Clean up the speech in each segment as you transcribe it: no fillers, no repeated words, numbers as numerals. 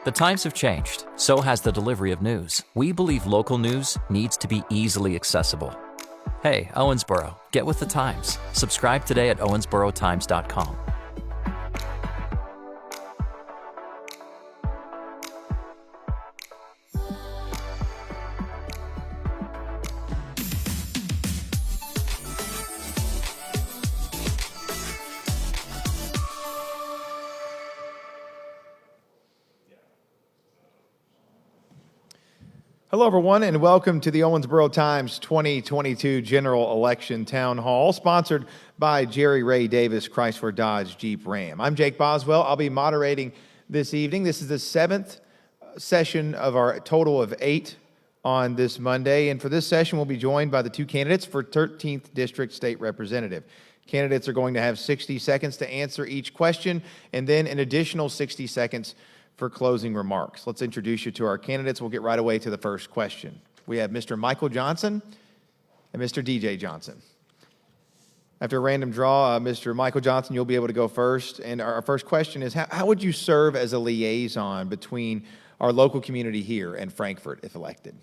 The times have changed, so has the delivery of news. We believe local news needs to be easily accessible. Hey, Owensboro, get with the times. Subscribe today at owensborotimes.com. Hello, everyone, and welcome to the Owensboro Times 2022 General Election Town Hall, sponsored by Jerry Ray Davis Chrysler Dodge Jeep Ram. I'm Jake Boswell. I'll be moderating this evening. This is the seventh session of our total of 8 on this Monday, and for this session, we'll be joined by the 2 candidates for 13th District State Representative. Candidates are going to have 60 seconds to answer each question, and then an additional 60 seconds for closing remarks. Let's introduce you to our candidates. We'll get right away to the first question. We have Mr. Michael Johnson and Mr. DJ Johnson. After a random draw, Mr. Michael Johnson, you'll be able to go first. And our first question is, how would you serve as a liaison between our local community here and Frankfort if elected?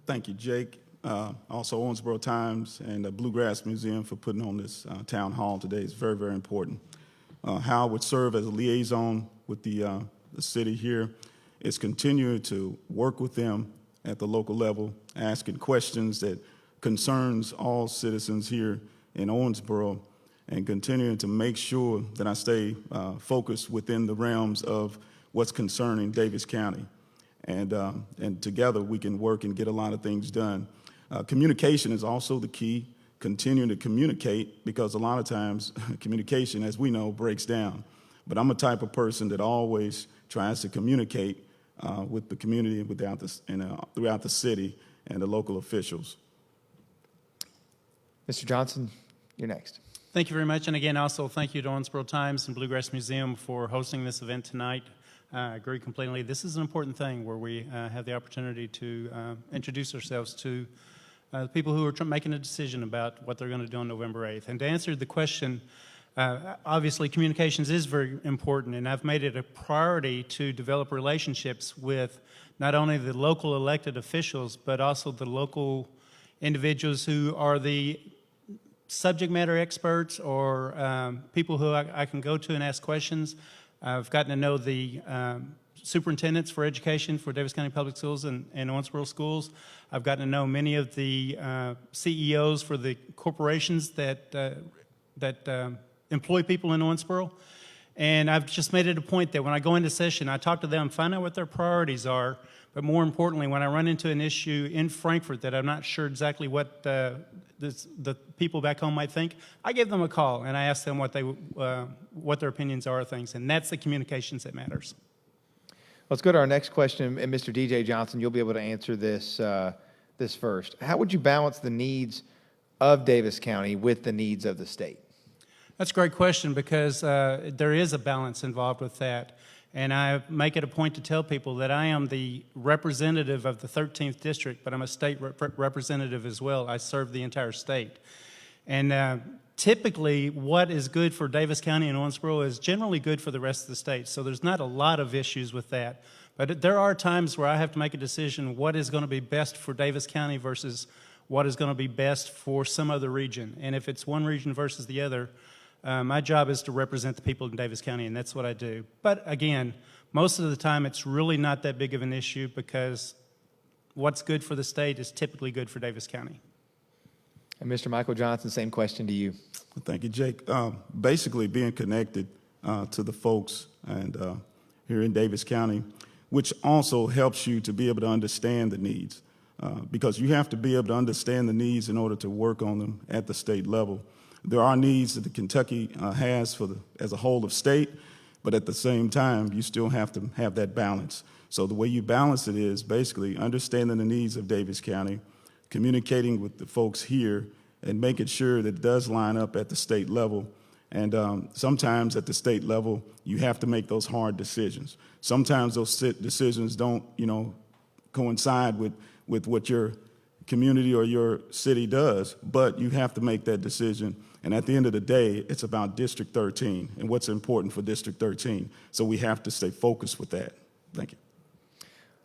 Thank you, Jake. Also, Owensboro Times and the Bluegrass Museum for putting on this town hall today. It's very, very important. How I would serve as a liaison with the city here is continuing to work with them at the local level, asking questions that concerns all citizens here in Owensboro, and continuing to make sure that I stay focused within the realms of what's concerning Davis County. And together we can work and get a lot of things done. Communication is also the key, continuing to communicate, because a lot of times communication, as we know, breaks down. But I'm a type of person that always tries to communicate with the community and throughout the city and the local officials. Mr. Johnson, you're next. Thank you very much. And again, also thank you to Owensboro Times and Bluegrass Museum for hosting this event tonight. I agree completely. This is an important thing where we have the opportunity to introduce ourselves to people who are making a decision about what they're going to do on November 8th. And to answer the question, obviously, communications is very important, and I've made it a priority to develop relationships with not only the local elected officials, but also the local individuals who are the subject matter experts or people who I can go to and ask questions. I've gotten to know the superintendents for education for Davis County Public Schools and Owensboro Schools. I've gotten to know many of the CEOs for the corporations that employ people in Owensboro. And I've just made it a point that when I go into session, I talk to them, find out what their priorities are, but more importantly, when I run into an issue in Frankfort that I'm not sure exactly what the people back home might think, I give them a call and I ask them what their opinions are of things, and that's the communications that matters. Let's go to our next question, and Mr. DJ Johnson, you'll be able to answer this first. How would you balance the needs of Davis County with the needs of the state? That's a great question, because there is a balance involved with that. And I make it a point to tell people that I am the representative of the 13th District, but I'm a state representative as well. I serve the entire state. And typically, what is good for Davis County and Owensboro is generally good for the rest of the state. So there's not a lot of issues with that. But there are times where I have to make a decision what is going to be best for Davis County versus what is going to be best for some other region. And if it's one region versus the other, my job is to represent the people in Davis County, and that's what I do. But again, most of the time it's really not that big of an issue, because what's good for the state is typically good for Davis County. And Mr. Michael Johnson, same question to you. Thank you, Jake. Basically being connected to the folks and here in Davis County, which also helps you to be able to understand the needs, because you have to be able to understand the needs in order to work on them at the state level. There are needs that the Kentucky has as a whole of state, but at the same time, you still have to have that balance. So the way you balance it is basically understanding the needs of Davis County, communicating with the folks here, and making sure that it does line up at the state level. And sometimes at the state level, you have to make those hard decisions. Sometimes those decisions don't, coincide with what your community or your city does, but you have to make that decision. And at the end of the day, it's about District 13 and what's important for District 13. So we have to stay focused with that. Thank you.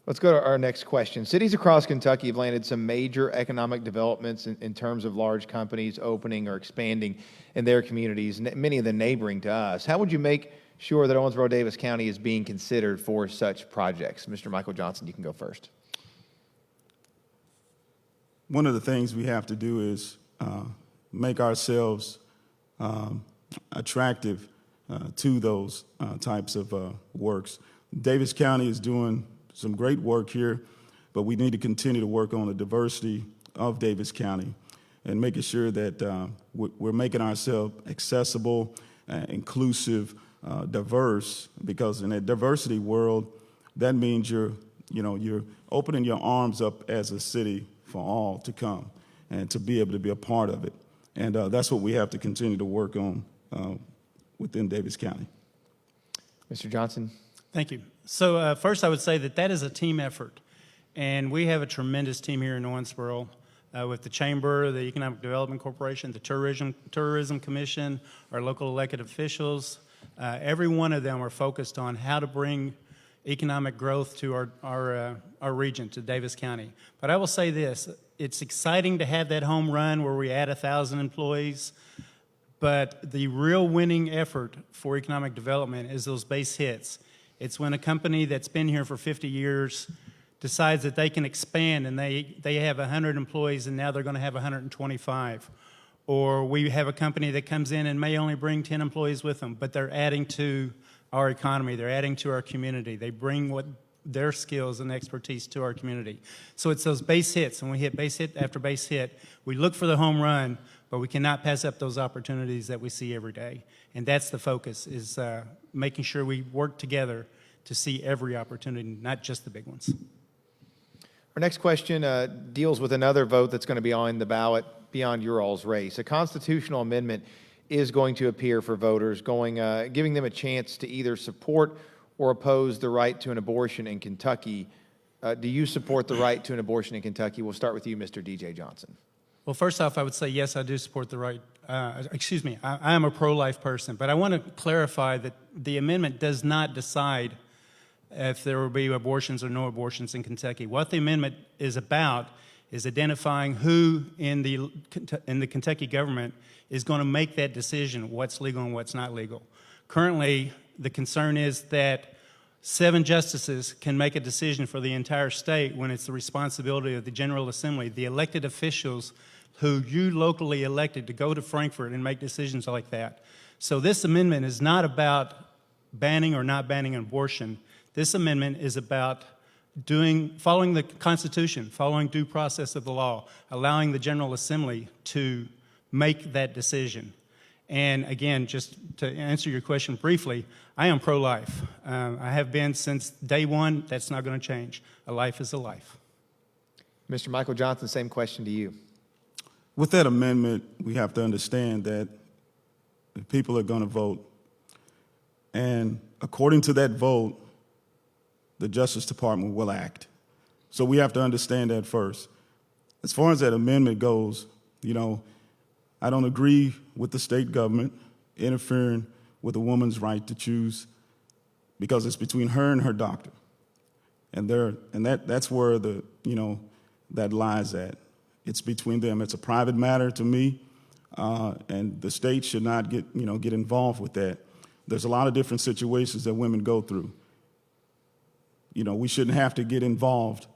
Let's go to our next question. Cities across Kentucky have landed some major economic developments in terms of large companies opening or expanding in their communities, many of them neighboring to us. How would you make sure that Owensboro-Davis County is being considered for such projects? Mr. Michael Johnson, you can go first. One of the things we have to do is make ourselves attractive to those types of works. Davis County is doing some great work here, but we need to continue to work on the diversity of Davis County and making sure that we're making ourselves accessible, inclusive, diverse, because in a diversity world, that means you're opening your arms up as a city for all to come and to be able to be a part of it. And that's what we have to continue to work on within Davis County. Mr. Johnson. Thank you. So first I would say that is a team effort, and we have a tremendous team here in Owensboro with the Chamber, the Economic Development Corporation, the Tourism Commission, our local elected officials. Every one of them are focused on how to bring economic growth to our region, to Davis County. But I will say this, it's exciting to have that home run where we add 1,000 employees, but the real winning effort for economic development is those base hits. It's when a company that's been here for 50 years decides that they can expand and they have 100 employees and now they're going to have 125. Or we have a company that comes in and may only bring 10 employees with them, but they're adding to our economy, they're adding to our community. They bring their skills and expertise to our community. So it's those base hits, and we hit base hit after base hit. We look for the home run, but we cannot pass up those opportunities that we see every day. And that's the focus, is making sure we work together to see every opportunity, not just the big ones. Our next question deals with another vote that's going to be on the ballot beyond your all's race. A constitutional amendment is going to appear for voters, giving them a chance to either support or oppose the right to an abortion in Kentucky. Do you support the right to an abortion in Kentucky? We'll start with you, Mr. DJ Johnson. Well, first off, I would say yes, I do support the right. I am a pro-life person, but I want to clarify that the amendment does not decide if there will be abortions or no abortions in Kentucky. What the amendment is about is identifying who in the Kentucky government is going to make that decision, what's legal and what's not legal. Currently, the concern is that 7 justices can make a decision for the entire state when it's the responsibility of the General Assembly, the elected officials who you locally elected to go to Frankfort and make decisions like that. So this amendment is not about banning or not banning abortion. This amendment is about following the Constitution, following due process of the law, allowing the General Assembly to make that decision. And again, just to answer your question briefly, I am pro-life. I have been since day one. That's not going to change. A life is a life. Mr. Michael Johnson, same question to you. With that amendment, we have to understand that people are going to vote. And according to that vote, the Justice Department will act. So we have to understand that first. As far as that amendment goes, I don't agree with the state government interfering with a woman's right to choose, because it's between her and her doctor. And that's where that lies at. It's between them. It's a private matter to me, and the state should not get involved with that. There's a lot of different situations that women go through. We shouldn't have to get involved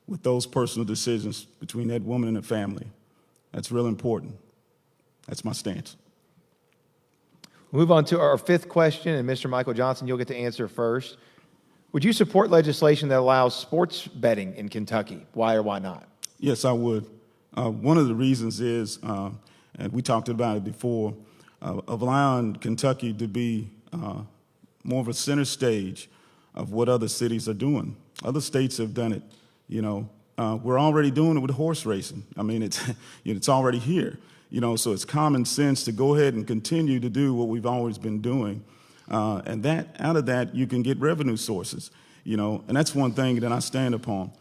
with those personal decisions between that woman and her family. That's real important. That's my stance. We'll move on to our 5th question, and Mr. Michael Johnson, you'll get to answer first. Would you support legislation that allows sports betting in Kentucky? Why or why not? Yes, I would. One of the reasons is, and we talked about it before, of allowing Kentucky to be more of a center stage of what other cities are doing. Other states have done it. We're already doing it with horse racing. I mean, it's already here. So it's common sense to go ahead and continue to do what we've always been doing. And out of that, you can get revenue sources, and that's one thing that I stand upon.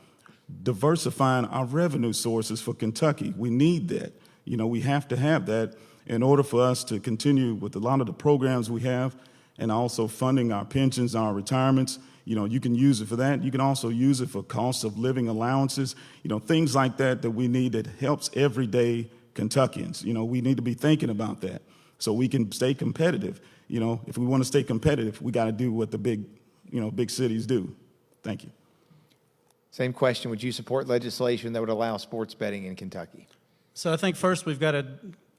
Diversifying our revenue sources for Kentucky. We need that. We have to have that in order for us to continue with a lot of the programs we have, and also funding our pensions, our retirements. You can use it for that. You can also use it for cost of living allowances, things like that we need that helps everyday Kentuckians. We need to be thinking about that so we can stay competitive. If we want to stay competitive, we got to do what the big cities do. Thank you. Same question. Would you support legislation that would allow sports betting in Kentucky? So I think first we've got to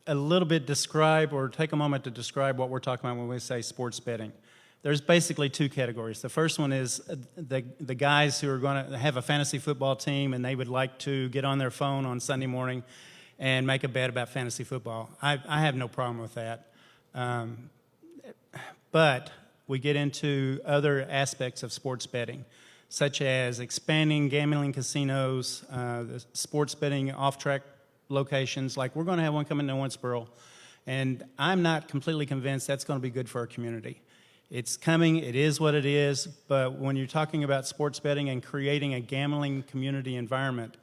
a little bit describe or take a moment to describe what we're talking about when we say sports betting. There's basically two categories. The first one is the guys who are going to have a fantasy football team and they would like to get on their phone on Sunday morning and make a bet about fantasy football. I have no problem with that. But we get into other aspects of sports betting, such as expanding gambling casinos, the sports betting off-track locations. Like we're going to have one coming to Owensboro, and I'm not completely convinced that's going to be good for our community. It's coming, it is what it is, but when you're talking about sports betting and creating a gambling community environment,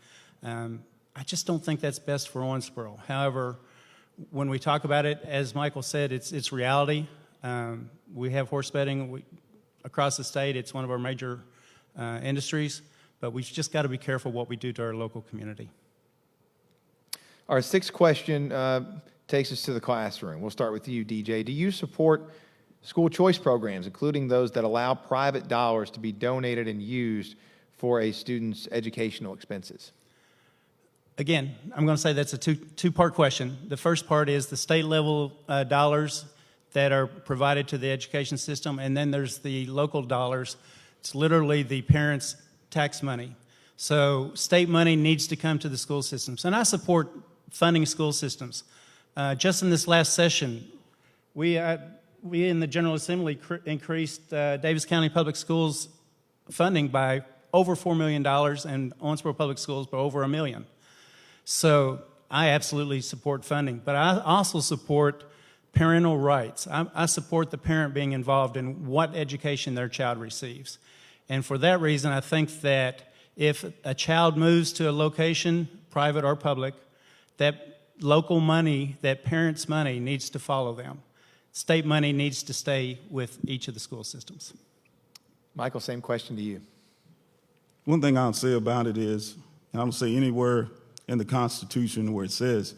I just don't think that's best for Owensboro. However, when we talk about it, as Michael said, it's reality. We have horse betting across the state. It's one of our major industries, but we've just got to be careful what we do to our local community. Our sixth question takes us to the classroom. We'll start with you, DJ. Do you support school choice programs, including those that allow private dollars to be donated and used for a student's educational expenses? Again, I'm going to say that's a two-part question. The first part is the state level dollars that are provided to the education system, and then there's the local dollars. It's literally the parents' tax money. So state money needs to come to the school systems, and I support funding school systems. Just in this last session, we in the General Assembly increased Davis County Public Schools funding by over $4 million and Owensboro Public Schools by over $1 million. So I absolutely support funding, but I also support parental rights. I support the parent being involved in what education their child receives. And for that reason, I think that if a child moves to a location, private or public, that local money, that parent's money needs to follow them. State money needs to stay with each of the school systems. Michael, same question to you. One thing I'll say about it is, I don't say anywhere in the Constitution where it says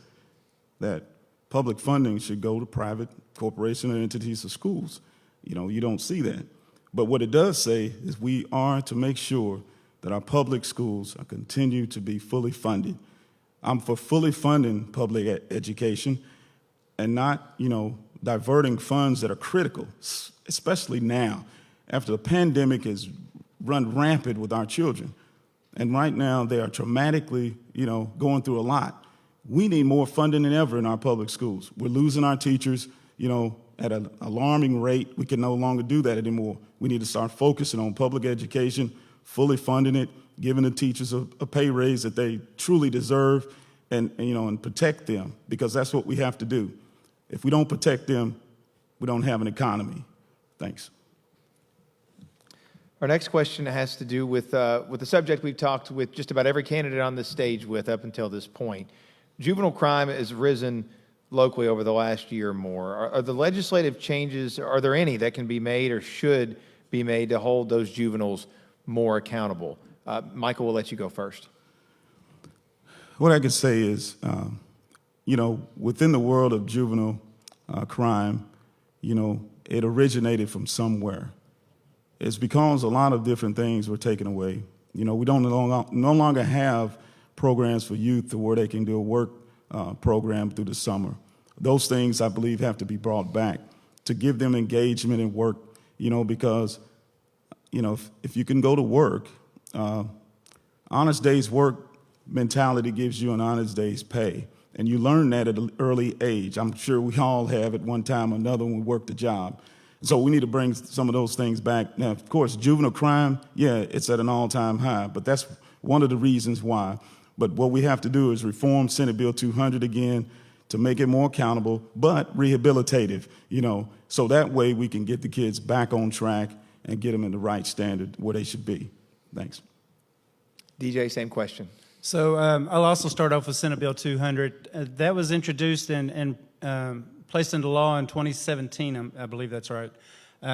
that public funding should go to private corporations and entities or schools. You don't see that. But what it does say is we are to make sure that our public schools are continue to be fully funded. I'm for fully funding public education and not, diverting funds that are critical, especially now, after the pandemic has run rampant with our children. And right now, they are traumatically, going through a lot. We need more funding than ever in our public schools. We're losing our teachers, at an alarming rate. We can no longer do that anymore. We need to start focusing on public education, fully funding it, giving the teachers a pay raise that they truly deserve, and protect them, because that's what we have to do. If we don't protect them, we don't have an economy. Thanks. Our next question has to do with the subject we've talked with just about every candidate on this stage with up until this point. Juvenile crime has risen locally over the last year or more. Are the legislative changes, are there any that can be made or should be made to hold those juveniles more accountable? Michael, we'll let you go first. What I can say is, within the world of juvenile crime, it originated from somewhere. It's because a lot of different things were taken away. We don't no longer have programs for youth to where they can do a work program through the summer. Those things, I believe, have to be brought back to give them engagement in work, because, if you can go to work, honest day's work mentality gives you an honest day's pay. And you learn that at an early age. I'm sure we all have at one time or another when we work the job. So we need to bring some of those things back. Now, of course, juvenile crime, it's at an all-time high, but that's one of the reasons why. But what we have to do is reform Senate Bill 200 again to make it more accountable, but rehabilitative, so that way we can get the kids back on track and get them in the right standard where they should be. Thanks. DJ, same question. So I'll also start off with Senate Bill 200. That was introduced and placed into law in 2017, I believe that's right.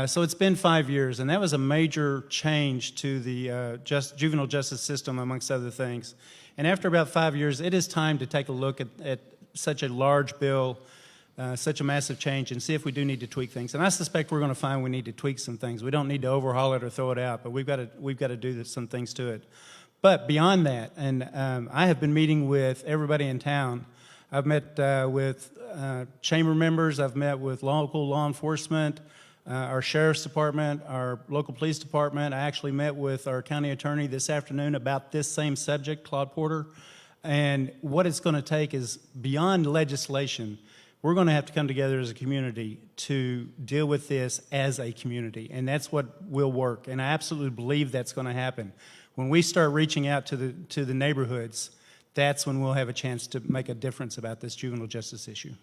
So it's been 5 years, and that was a major change to the juvenile justice system, amongst other things. And after about 5 years, it is time to take a look at such a large bill, such a massive change, and see if we do need to tweak things. And I suspect we're going to find we need to tweak some things. We don't need to overhaul it or throw it out, but we've got to do some things to it. But beyond that, and I have been meeting with everybody in town. I've met with chamber members. I've met with local law enforcement, our sheriff's department, our local police department. I actually met with our county attorney this afternoon about this same subject, Claude Porter. And what it's going to take is beyond legislation. We're going to have to come together as a community to deal with this as a community, and that's what will work. And I absolutely believe that's going to happen. When we start reaching out to the neighborhoods, that's when we'll have a chance to make a difference about this juvenile justice issue.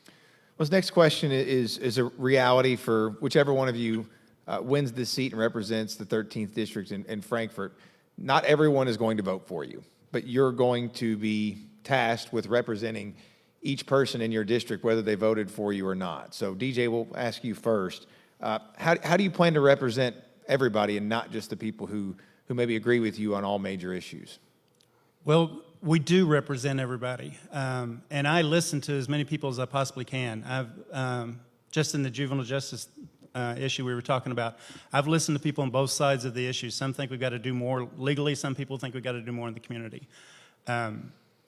Well, this next question is a reality for whichever one of you wins this seat and represents the 13th district in Frankfort. Not everyone is going to vote for you, but you're going to be tasked with representing each person in your district, whether they voted for you or not. So, DJ, we'll ask you first. How do you plan to represent everybody and not just the people who maybe agree with you on all major issues? Well, we do represent everybody, and I listen to as many people as I possibly can. I've just in the juvenile justice issue we were talking about, I've listened to people on both sides of the issue. Some think we've got to do more legally. Some people think we've got to do more in the community.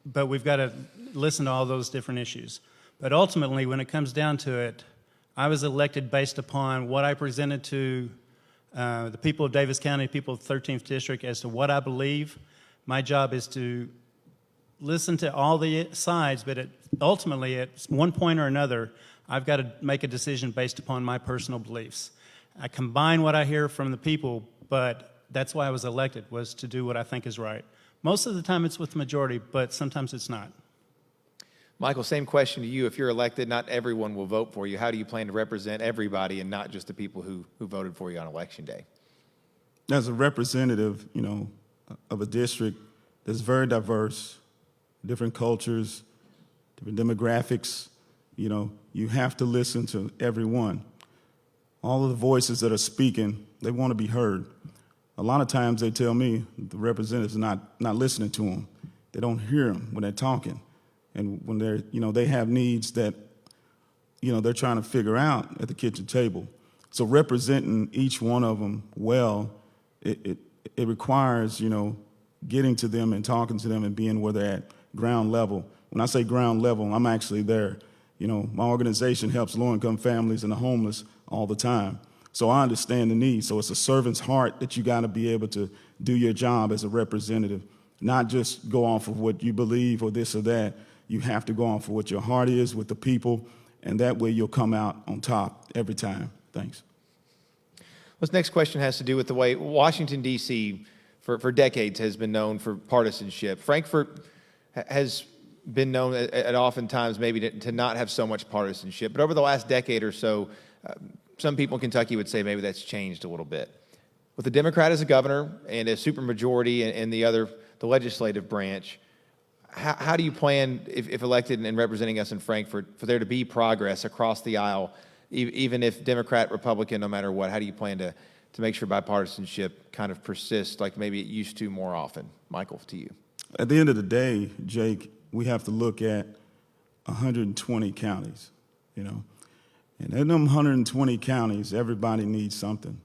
But we've got to listen to all those different issues. But ultimately, when it comes down to it, I was elected based upon what I presented to the people of Davis County, people of the 13th District, as to what I believe. My job is to listen to all the sides, but ultimately, at one point or another, I've got to make a decision based upon my personal beliefs. I combine what I hear from the people, but that's why I was elected, was to do what I think is right. Most of the time it's with the majority, but sometimes it's not. Michael, same question to you. If you're elected, not everyone will vote for you. How do you plan to represent everybody and not just the people who voted for you on Election Day? As a representative, of a district that's very diverse, different cultures, different demographics, you have to listen to everyone. All of the voices that are speaking, they want to be heard. A lot of times they tell me the representatives are not listening to them. They don't hear them when they're talking. And when they're, they have needs that, they're trying to figure out at the kitchen table. So representing each one of them well, it requires, getting to them and talking to them and being where they're at, ground level. When I say ground level, I'm actually there. My organization helps low-income families and the homeless all the time. So I understand the need. So it's a servant's heart that you got to be able to do your job as a representative, not just go off of what you believe or this or that. You have to go off of what your heart is with the people, and that way you'll come out on top every time. Thanks. This next question has to do with the way Washington, D.C. for decades has been known for partisanship. Frankfort has been known at oftentimes maybe to not have so much partisanship. But over the last decade or so, some people in Kentucky would say maybe that's changed a little bit. With a Democrat as a governor and a supermajority in the legislative branch, how do you plan, if elected and representing us in Frankfort, for there to be progress across the aisle, even if Democrat, Republican, no matter what? How do you plan to make sure bipartisanship kind of persists like maybe it used to more often? Michael, to you. At the end of the day, Jake, we have to look at 120 counties, And in them 120 counties, everybody needs something.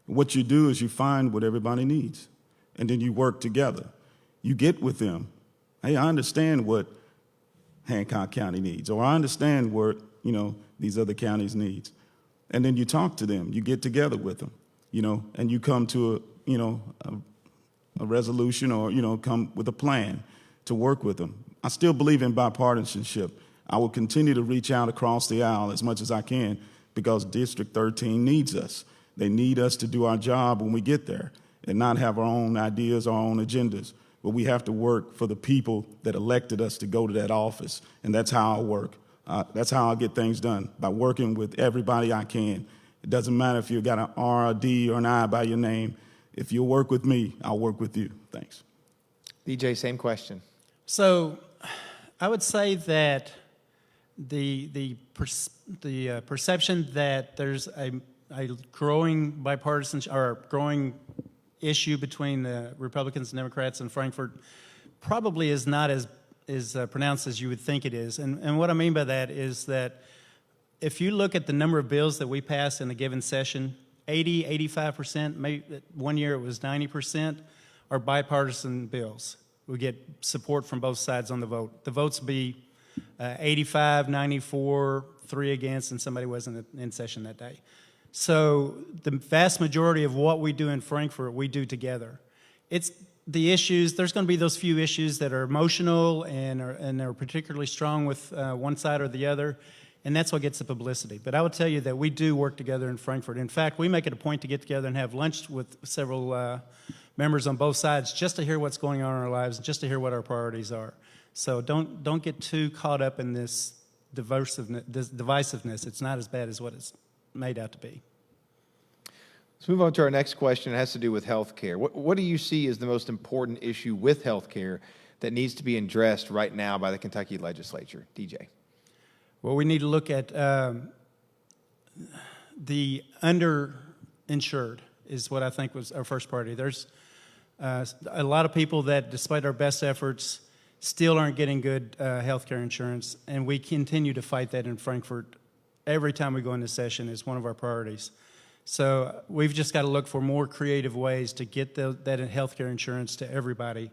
What you do is you find what everybody needs, and then you work together. You get with them. Hey, I understand what Hancock County needs, or I understand what, these other counties needs. And then you talk to them. You get together with them, and you come to a resolution or, come with a plan to work with them. I still believe in bipartisanship. I will continue to reach out across the aisle as much as I can because District 13 needs us. They need us to do our job when we get there and not have our own ideas, our own agendas. But we have to work for the people that elected us to go to that office, and that's how I work. That's how I get things done, by working with everybody I can. It doesn't matter if you got an R, a D, or an I by your name. If you'll work with me, I'll work with you. Thanks. DJ, same question. So I would say that the perception that there's a growing bipartisan or growing issue between the Republicans and Democrats in Frankfort probably is not as pronounced as you would think it is. And what I mean by that is that if you look at the number of bills that we pass in a given session, 80, 85%, maybe one year it was 90%, are bipartisan bills. We get support from both sides on the vote. The votes be 85, 94, 3 against, and somebody wasn't in session that day. So the vast majority of what we do in Frankfort, we do together. It's the issues, there's going to be those few issues that are emotional and are particularly strong with one side or the other, and that's what gets the publicity. But I would tell you that we do work together in Frankfort. In fact, we make it a point to get together and have lunch with several members on both sides just to hear what's going on in our lives, just to hear what our priorities are. So don't get too caught up in this divisiveness. It's not as bad as what it's made out to be. Let's move on to our next question. It has to do with health care. What do you see as the most important issue with health care that needs to be addressed right now by the Kentucky legislature? DJ. Well, we need to look at the underinsured is what I think was our first priority. There's a lot of people that, despite our best efforts, still aren't getting good health care insurance, and we continue to fight that in Frankfort. Every time we go into session, it's one of our priorities. So we've just got to look for more creative ways to get that health care insurance to everybody.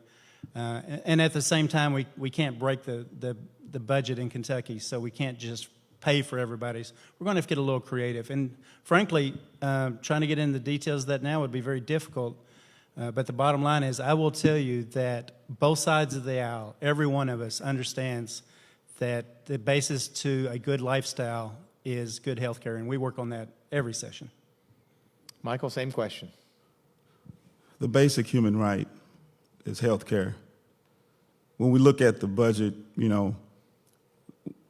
And at the same time, we can't break the budget in Kentucky, so we can't just pay for everybody's. We're going to have to get a little creative. And frankly, trying to get into the details of that now would be very difficult. But the bottom line is, I will tell you that both sides of the aisle, every one of us understands that the basis to a good lifestyle is good health care, and we work on that every session. Michael, same question. The basic human right is health care. When we look at the budget,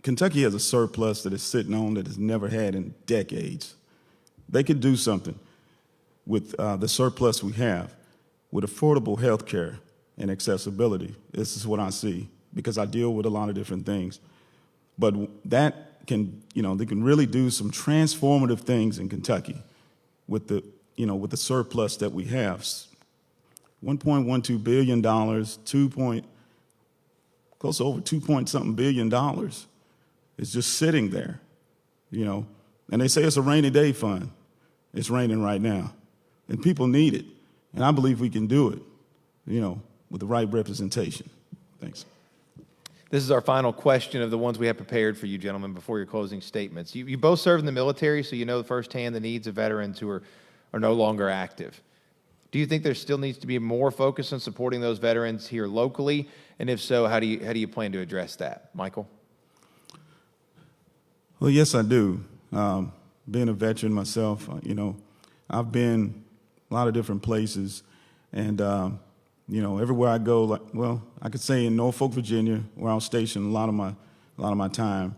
Kentucky has a surplus that is sitting on that it's never had in decades. They could do something with the surplus we have, with affordable health care and accessibility. This is what I see, because I deal with a lot of different things. But that can, they can really do some transformative things in Kentucky with the surplus that we have. $1.12 billion, close to over $2-something billion is just sitting there, And they say it's a rainy day fund. It's raining right now, and people need it. And I believe we can do it, with the right representation. Thanks. This is our final question of the ones we have prepared for you, gentlemen, before your closing statements. You both served in the military, so you know firsthand the needs of veterans who are no longer active. Do you think there still needs to be more focus on supporting those veterans here locally? And if so, how do you plan to address that? Michael? Well, yes, I do. Being a veteran myself, I've been a lot of different places, and everywhere I go, I could say in Norfolk, Virginia, where I was stationed a lot of my time,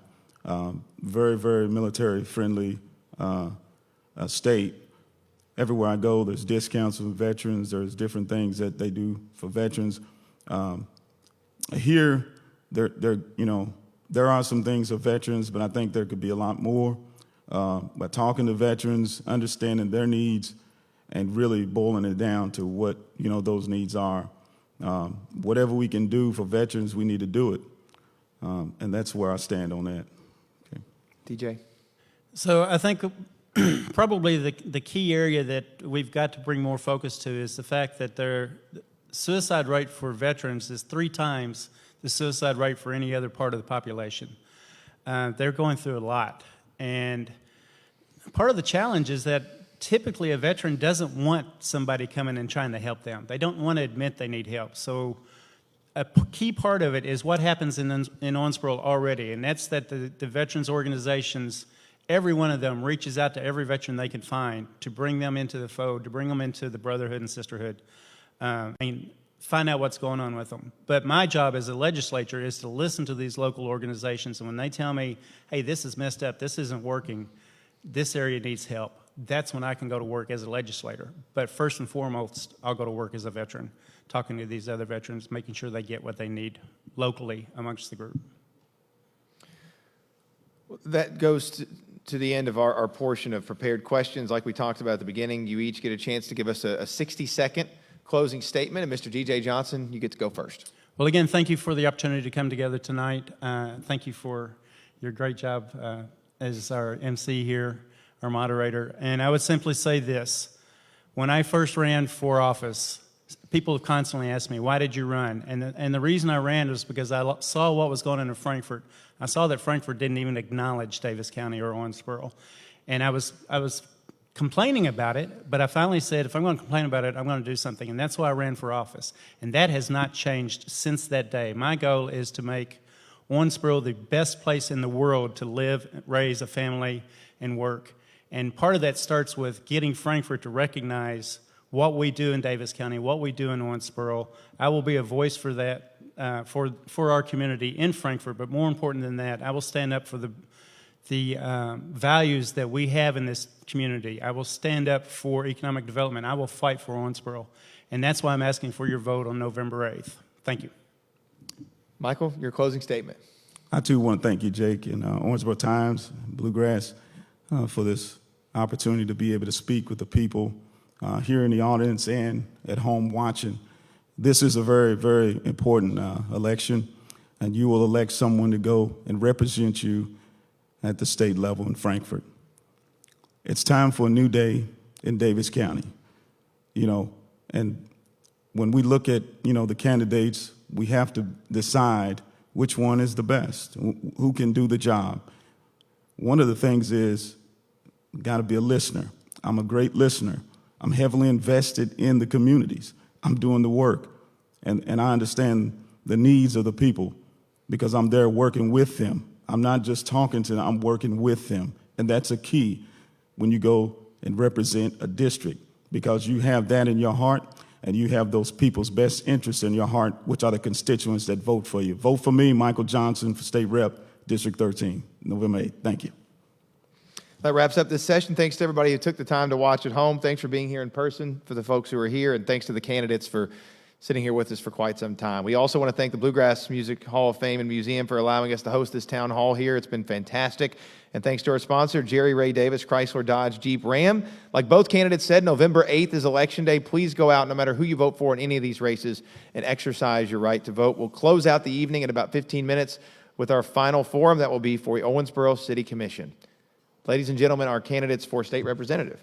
very, very military friendly state. Everywhere I go, there's discounts for veterans. There's different things that they do for veterans. Here, there are some things for veterans, but I think there could be a lot more. By talking to veterans, understanding their needs, and really boiling it down to what those needs are. Whatever we can do for veterans, we need to do it, and that's where I stand on that. Okay. DJ? So I think probably the key area that we've got to bring more focus to is the fact that the suicide rate for veterans is 3 times the suicide rate for any other part of the population. They're going through a lot, and part of the challenge is that typically a veteran doesn't want somebody coming and trying to help them. They don't want to admit they need help. So a key part of it is what happens in Owensboro already, and that's that the veterans organizations, every one of them reaches out to every veteran they can find to bring them into the fold, to bring them into the brotherhood and sisterhood, and find out what's going on with them. But my job as a legislator is to listen to these local organizations, and when they tell me, hey, this is messed up, this isn't working, this area needs help, that's when I can go to work as a legislator. But first and foremost, I'll go to work as a veteran, talking to these other veterans, making sure they get what they need locally amongst the group. That goes to the end of our portion of prepared questions. Like we talked about at the beginning, you each get a chance to give us a 60-second closing statement. And Mr. G.J. Johnson, you get to go first. Well, again, thank you for the opportunity to come together tonight. Thank you for your great job as our MC here, our moderator. And I would simply say this. When I first ran for office, people have constantly asked me, why did you run? And the reason I ran was because I saw what was going on in Frankfort. I saw that Frankfort didn't even acknowledge Davis County or Owensboro. And I was complaining about it, but I finally said, if I'm going to complain about it, I'm going to do something. And that's why I ran for office. And that has not changed since that day. My goal is to make Owensboro the best place in the world to live, raise a family, and work. And part of that starts with getting Frankfort to recognize what we do in Davis County, what we do in Owensboro. I will be a voice for that, for our community in Frankfort, but more important than that, I will stand up for the values that we have in this community. I will stand up for economic development. I will fight for Owensboro. And that's why I'm asking for your vote on November 8th. Thank you. Michael, your closing statement. I, too, want to thank you, Jake, and Owensboro Times, Bluegrass, for this opportunity to be able to speak with the people here in the audience and at home watching. This is a very, very important election, and you will elect someone to go and represent you at the state level in Frankfort. It's time for a new day in Davis County, and when we look at, the candidates, we have to decide which one is the best, who can do the job. One of the things is, got to be a listener. I'm a great listener. I'm heavily invested in the communities. I'm doing the work, and I understand the needs of the people because I'm there working with them. I'm not just talking to them, I'm working with them. And that's a key when you go and represent a district, because you have that in your heart and you have those people's best interests in your heart, which are the constituents that vote for you. Vote for me, Michael Johnson, for State Rep, District 13, November 8th. Thank you. That wraps up this session. Thanks to everybody who took the time to watch at home. Thanks for being here in person, for the folks who are here, and thanks to the candidates for sitting here with us for quite some time. We also want to thank the Bluegrass Music Hall of Fame and Museum for allowing us to host this town hall here. It's been fantastic. And thanks to our sponsor, Jerry Ray Davis, Chrysler Dodge Jeep Ram. Like both candidates said, November 8th is Election Day. Please go out, no matter who you vote for in any of these races, and exercise your right to vote. We'll close out the evening in about 15 minutes with our final forum that will be for the Owensboro City Commission. Ladies and gentlemen, our candidates for state representative.